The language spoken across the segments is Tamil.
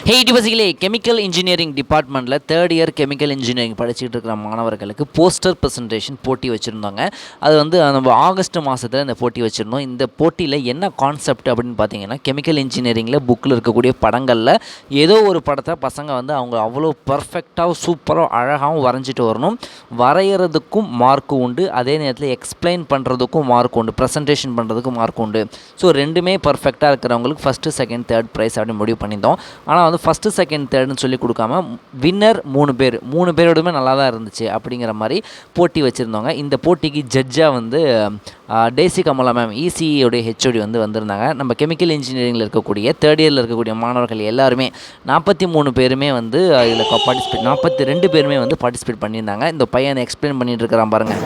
பேசிக்கலி கெமிக்கல் இன்ஜினியரிங் டிபார்ட்மெண்ட்டில் தேர்ட் இயர் கெமிக்கல் இன்ஜினியரிங் படிச்சுட்டு இருக்கிற மாணவர்களுக்கு போஸ்டர் ப்ரெசன்டேஷன் போட்டி வச்சுருந்தாங்க. அது வந்து நம்ம ஆகஸ்ட் மாதத்தில் இந்த போட்டி வச்சுருந்தோம். இந்த போட்டியில் என்ன கான்செப்ட் அப்படின்னு பார்த்தீங்கன்னா, கெமிக்கல் இன்ஜினியரிங்கில் புக்கில் இருக்கக்கூடிய படங்களில் ஏதோ ஒரு படத்தை பசங்க வந்து அவங்க அவ்வளோ பர்ஃபெக்டாக சூப்பராக அழகாகவும் வரைஞ்சிட்டு வரணும். வரைகிறதுக்கும் மார்க்கு உண்டு, அதே நேரத்தில் எக்ஸ்பிளைன் பண்ணுறதுக்கும் மார்க் உண்டு, ப்ரெசன்டேஷன் பண்ணுறதுக்கும் மார்க் உண்டு. ஸோ ரெண்டுமே பர்ஃபெக்டாக இருக்கிறவங்களுக்கு ஃபஸ்ட்டு செகண்ட் தேர்ட் ப்ரைஸ் அப்படின்னு முடிவு பண்ணியிருந்தோம். ஆனால் வந்து ஃபஸ்ட்டு செகண்ட் தேர்டுன்னு சொல்லி கொடுக்காம வின்னர் 3 பேரோடுமே நல்லா தான் இருந்துச்சு அப்படிங்கிற மாதிரி போட்டி வச்சுருந்தோங்க. இந்த போட்டிக்கு ஜட்ஜாக வந்து டேசி கமலா மேம் இசியோடைய ஹெச்ஓடி வந்திருந்தாங்க. நம்ம கெமிக்கல் இன்ஜினியரிங்கில் இருக்கக்கூடிய தேர்ட் இயரில் இருக்கக்கூடிய மாணவர்கள் எல்லாருமே 43 பேருமே வந்து இதில் 42 பேருமே வந்து பார்ட்டிசிபேட் பண்ணியிருந்தாங்க. இந்த பையனை எக்ஸ்பிளைன் பண்ணிட்டு இருக்கிறான் பாருங்கள்.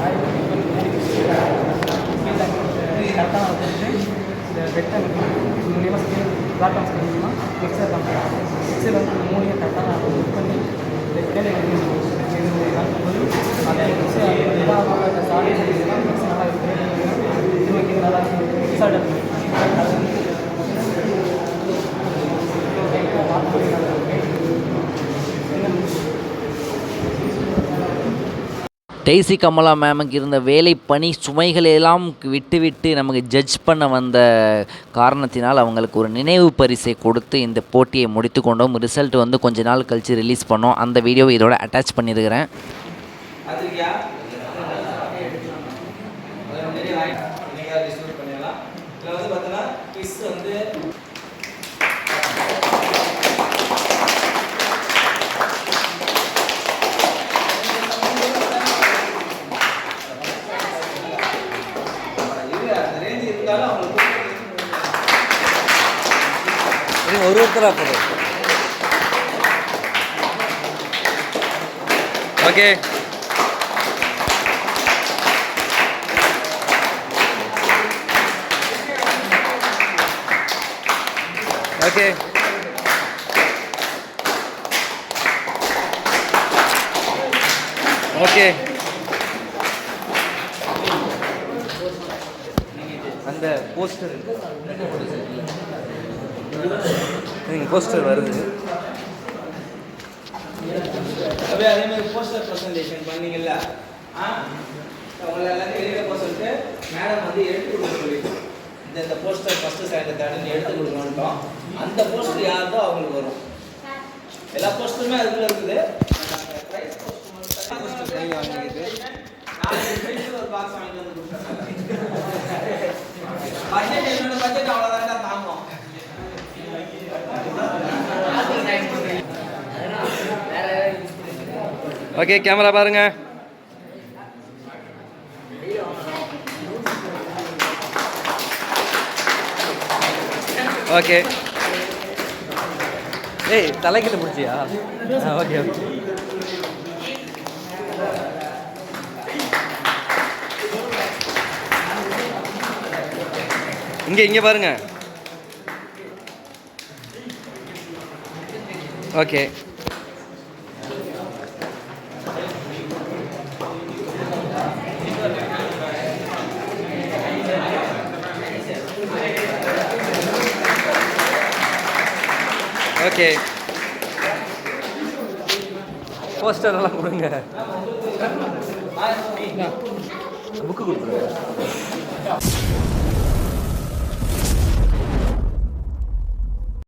எக்ஸல் வந்து மூலிகை கரெக்டாக நான் புக் பண்ணி கேள்வி அந்த சாரி நல்லா இருக்குது நல்லா ரிசல்ட் டெய்சி கமலா மேமுக்கு இருந்த வேலை பணி சுமைகளெல்லாம் விட்டு நமக்கு ஜட்ஜ் பண்ண வந்த காரணத்தினால் அவங்களுக்கு ஒரு நினைவு பரிசை கொடுத்து இந்த போட்டியை முடித்து கொண்டோம். ரிசல்ட் வந்து கொஞ்ச நாள் கழித்து ரிலீஸ் பண்ணோம். அந்த வீடியோவை இதோட அட்டாச் பண்ணியிருக்கிறேன். ஒருத்தராக போடு. ஓகே ஓகே ஓகே அந்த போஸ்டர் போஸ்டர் வருது. அப்படியே அதே மாதிரி போஸ்டர் ப்ரெசன்டேஷன் பண்ணீங்கல்ல, உங்களை எல்லாத்தையும் வெளியே போக சொல்லிட்டு மேடம் வந்து எடுத்து கொடுக்க சொல்லிட்டோம். இந்த போஸ்டர் ஃபஸ்ட்டு செகண்ட் தேர்டுன்னு எடுத்து கொடுக்கணுன்ட்டோம். அந்த போஸ்டர் யாருதோ அவங்களுக்கு வரும். எல்லா போஸ்டருமே அதுக்குள்ள இருக்குது. ஒரு பாக்ஸ் வாங்கிட்டு வந்து கொடுத்தாங்க. பட்ஜெட் என்னோட பட்ஜெட் அவ்வளோதான் தாங்கும். ஓகே கேமரா பாருங்க. ஓகே ஏய் தலைக்கிட்ட முடிச்சியா? ஓகே ஓகே இங்கே பாருங்க. ஓகே ஓகே போஸ்டர் எல்லாம் கொடுங்க. புக்கு கொடுத்துருங்க.